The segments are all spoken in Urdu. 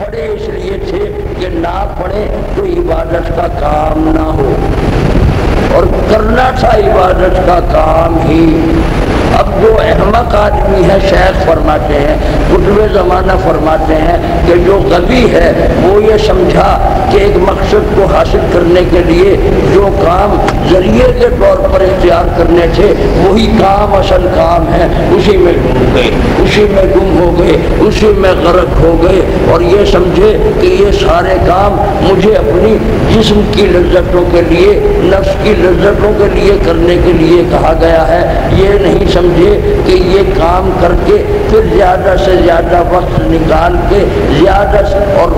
پڑھے اس لیے تھے کہ نہ پڑھے تو عبادت کا کام نہ ہو، اور کرنا تھا عبادت کا کام ہی۔ اب جو احمق آدمی ہے، شیخ فرماتے ہیں، قطب زمانہ فرماتے ہیں کہ جو غبی ہے وہ یہ سمجھا کہ ایک مقصد کو حاصل کرنے کے لیے جو کام ذریعے کے طور پر اختیار کرنے تھے وہی کام اصل کام ہے، اسی میں ڈوب گئے، اسی میں گم ہو گئے، اسی میں غرق ہو گئے، اور یہ سمجھے کہ یہ سارے کام مجھے اپنی جسم کی لذتوں کے لیے، نفس کی لذتوں کے لیے کرنے کے لیے کہا گیا ہے۔ یہ نہیں سمجھے کہ یہ کام کر کے پھر زیادہ سے زیادہ وقت نکال کے زیادہ سے، اور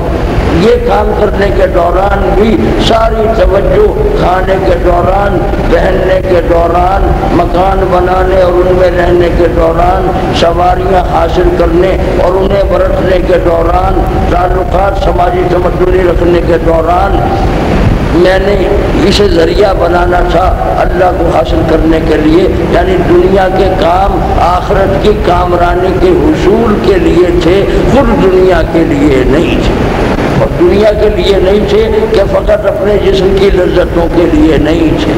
یہ کام کرنے کے دوران بھی ساری توجہ کھانے کے دوران، پہننے کے دوران، مکان بنانے اور ان میں رہنے کے دوران، سواریاں حاصل کرنے اور انہیں برتنے کے دوران، تعلقات سماجی تمدنی رکھنے کے دوران میں نے اسے ذریعہ بنانا تھا اللہ کو حاصل کرنے کے لیے، یعنی دنیا کے کام آخرت کی کامرانی کے حصول کے لیے تھے، خود دنیا کے لیے نہیں تھے، اور دنیا کے لیے نہیں تھے کہ فقط اپنے جسم کی لذتوں کے لیے نہیں تھے۔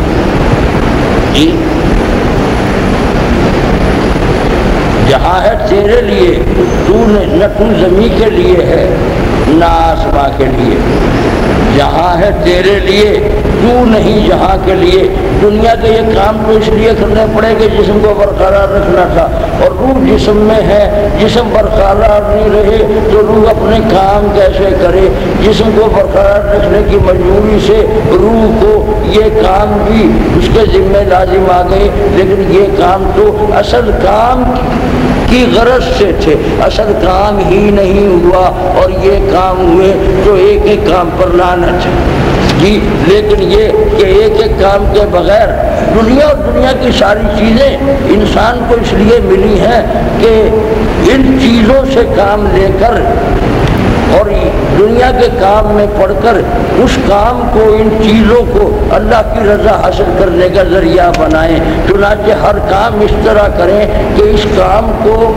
جہاں ہے تیرے لیے، نہ تو زمین کے لیے ہے نہ آسماں کے لیے، جہاں ہے تیرے لیے تو نہیں جہاں کے لیے۔ دنیا کے یہ کام تو اس لیے کرنے پڑے کہ جسم کو برقرار رکھنا تھا، اور روح جسم میں ہے، جسم برقرار نہیں رہے تو روح اپنے کام کیسے کرے؟ جسم کو برقرار رکھنے کی مجبوری سے روح کو یہ کام بھی اس کے ذمہ لازم آ گئے، لیکن یہ کام تو اصل کام کی غرض سے تھے، اصل کام ہی نہیں ہوا، اور یہ کام ہوئے تو ایک ایک کام پر لعنت ہے جی۔ لیکن یہ کہ ایک ایک کام کے بغیر دنیا اور دنیا کی ساری چیزیں انسان کو اس لیے ملی ہیں کہ ان چیزوں سے کام لے کر اور دنیا کے کام میں پڑھ کر اس کام کو، ان چیزوں کو اللہ کی رضا حاصل کرنے کا ذریعہ بنائیں۔ چنانچہ ہر کام اس طرح کریں کہ اس کام کو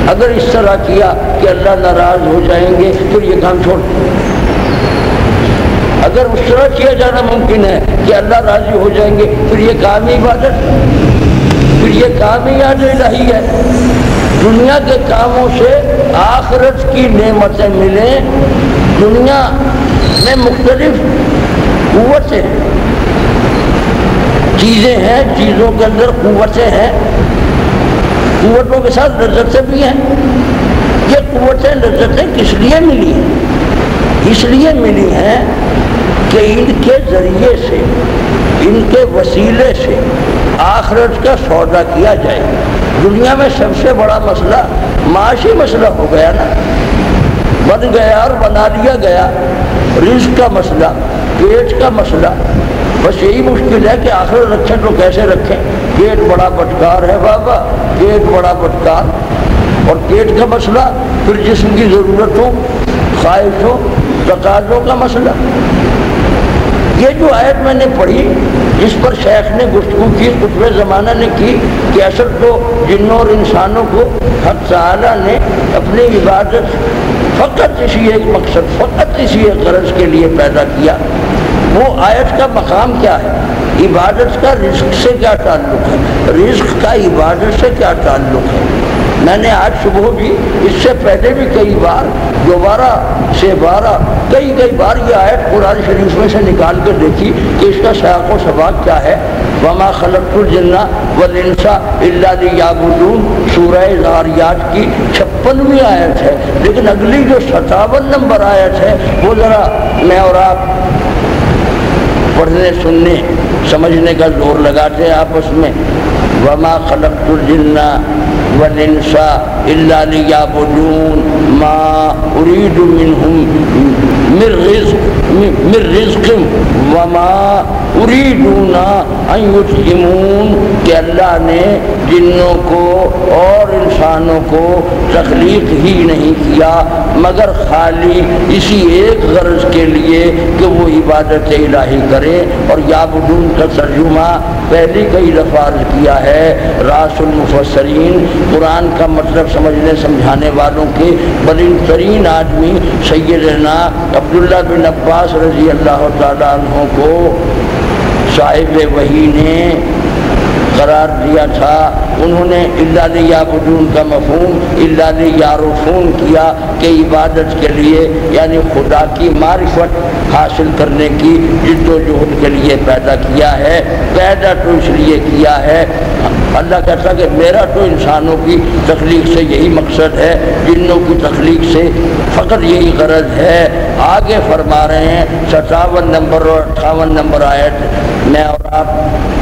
اگر اس طرح کیا کہ اللہ ناراض ہو جائیں گے پھر یہ کام چھوڑ دیں، اگر اس طرح کیا جانا ممکن ہے کہ اللہ راضی ہو جائیں گے پھر یہ کام ہی عبادت، پھر یہ کام ہی یاد الہی ہے۔ دنیا کے کاموں سے آخرت کی نعمتیں ملیں۔ دنیا میں مختلف قوتیں چیزیں ہیں، چیزوں کے اندر قوتیں ہیں، قوتوں کے ساتھ لذتیں بھی ہیں۔ یہ قوتیں لذتیں کس لیے ملی ہیں؟ اس لیے ملی ہیں کہ ان کے ذریعے سے، ان کے وسیلے سے آخرت کا سودا کیا جائے۔ دنیا میں سب سے بڑا مسئلہ معاشی مسئلہ ہو گیا نا، بن گیا اور بنا دیا گیا، رزق کا مسئلہ، پیٹ کا مسئلہ۔ بس یہی مشکل ہے کہ آخر رکھیں تو کیسے رکھیں؟ پیٹ بڑا بدکار ہے بابا، پیٹ بڑا بدکار، اور پیٹ کا مسئلہ، پھر جسم کی ضرورتوں، خواہشوں، تقاضوں کا مسئلہ۔ یہ جو آیت میں نے پڑھی جس پر شیخ نے گفتگو کی، قطب زمانہ نے کی، کہ اصل تو جنوں اور انسانوں کو حق تعالیٰ نے اپنی عبادت فقط اسی ایک مقصد، فقط اسی ایک غرض کے لیے پیدا کیا۔ وہ آیت کا مقام کیا ہے؟ عبادت کا رزق سے کیا تعلق ہے؟ رزق کا عبادت سے کیا تعلق ہے؟ میں نے آج صبح بھی، اس سے پہلے بھی کئی بار، دوبارہ سے بارہ کئی بار یہ آیت قرآن شریف میں سے نکال کر دیکھی کہ اس کا سیاق و سباق کیا ہے۔ وَمَا خَلَقْتُ الْجِنَّ وَالْإِنسَ إِلَّا لِيَعْبُدُونَ، سورہ ذاریات کی 56ویں آیت ہے، لیکن اگلی جو 57 نمبر آیت ہے وہ ذرا میں اور آپ پڑھنے، سننے، سمجھنے کا زور لگاتے ہیں آپس میں۔ وَمَا خَلَقْتُ الْجِنَّ وَالْإِنسَ إِلَّا لِيَعْبُدُونَ مَا أُرِيدُ مِنْهُمْ مِنْ رِزْقٍ وَمَا یریدون ان یطعمون کہ اللہ نے جنوں کو اور انسانوں کو تخلیق ہی نہیں کیا مگر خالی اسی ایک غرض کے لیے کہ وہ عبادت الہی کریں. اور یعبدون کا ترجمہ پہلے کئی دفعہ عرض کیا ہے. راس المفسرین قرآن کا مطلب سمجھنے سمجھانے والوں کے بلند ترین آدمی سیدنا عبداللہ بن عباس رضی اللہ تعالیٰ عنہ کو صاحب وحی نے قرار دیا تھا. انہوں نے الا لیعبدون کا مفہوم الا لیعرفون کیا کہ عبادت کے لیے یعنی خدا کی معرفت حاصل کرنے کی جد و جہد کے لیے پیدا کیا ہے. پیدا تو اس لیے کیا ہے اللہ کہتا کہ میرا تو انسانوں کی تخلیق سے یہی مقصد ہے, جنوں کی تخلیق سے فقط یہی غرض ہے. آگے فرما رہے ہیں 57 نمبر اور 58 نمبر آیت میں اور آپ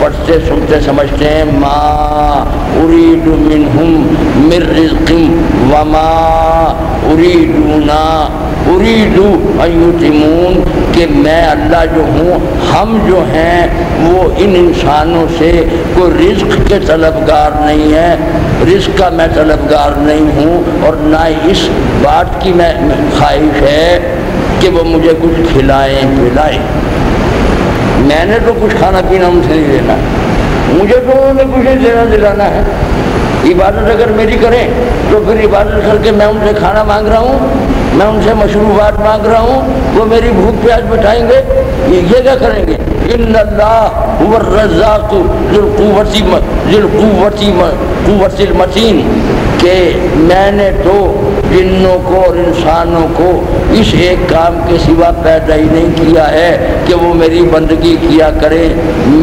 پڑھتے سنتے سمجھتے ہیں. ما اريد منهم من رزق وما اريد ان يطعمون کہ میں اللہ جو ہوں ہم جو ہیں وہ ان انسانوں سے کوئی رزق کے طلبگار نہیں ہے. رزق کا میں طلبگار نہیں ہوں اور نہ اس بات کی میں خواہش ہے کہ وہ مجھے کچھ کھلائیں پلائیں. میں نے تو کچھ کھانا پینا ان سے نہیں لینا, مجھے تو انہیں کچھ نہیں دینا دلانا ہے. عبادت اگر میری کریں تو پھر عبادت کر کے میں ان سے کھانا مانگ رہا ہوں, میں ان سے مشروبات مانگ رہا ہوں, وہ میری بھوک پیاس بٹھائیں گے, یہ کیا کریں گے؟ ان اللہ هو الرزاق ذو القوت المتین کہ میں نے تو جنوں کو اور انسانوں کو اس ایک کام کے سوا پیدا ہی نہیں کیا ہے کہ وہ میری بندگی کیا کرے.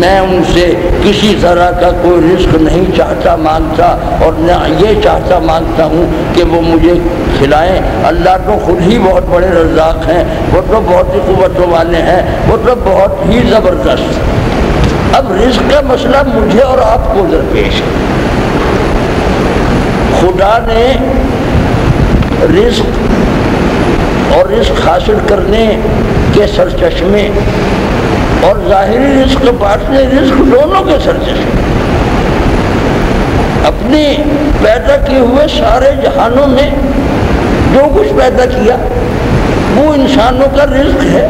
میں ان سے کسی طرح کا کوئی رزق نہیں چاہتا مانگتا اور نہ یہ چاہتا مانگتا ہوں کہ وہ مجھے کھلائیں. اللہ تو خود ہی بہت بڑے رزاق ہیں, وہ تو بہت ہی قوتوں والے ہیں, وہ تو بہت ہی زبردست. اب رزق کا مسئلہ مجھے اور آپ کو درپیش ہے. خدا نے رزق اور رزق حاصل کرنے کے سرچشمے اور ظاہری رزق باطنی رزق دونوں کے سرچشمے اپنے پیدا کیے ہوئے سارے جہانوں میں جو کچھ پیدا کیا وہ انسانوں کا رزق ہے,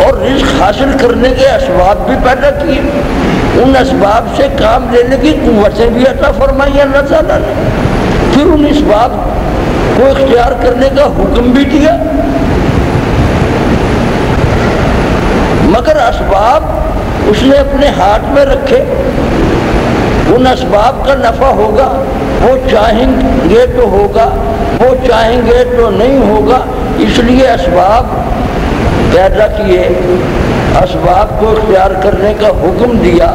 اور رزق حاصل کرنے کے اسباب بھی پیدا کیے. ان اسباب سے کام لینے کی قوتیں بھی عطا فرمائی اللہ تعالیٰ نے, پھر ان اسباب کو اختیار کرنے کا حکم بھی دیا. مگر اسباب اس نے اپنے ہاتھ میں رکھے. ان اسباب کا نفع ہوگا, وہ چاہیں گے تو ہوگا, وہ چاہیں گے تو نہیں ہوگا. اس لیے اسباب پیدا کیے, اسباب کو اختیار کرنے کا حکم دیا.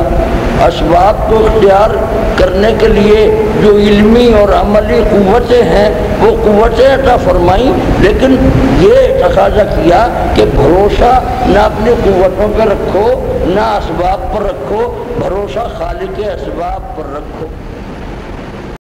اسباب کو اختیار کرنے کے لیے جو علمی اور عملی قوتیں ہیں وہ قوتیں عطا فرمائیں, لیکن یہ تقاضا کیا کہ بھروسہ نہ اپنی قوتوں پہ رکھو نہ اسباب پر رکھو, بھروسہ خالق اسباب پر رکھو.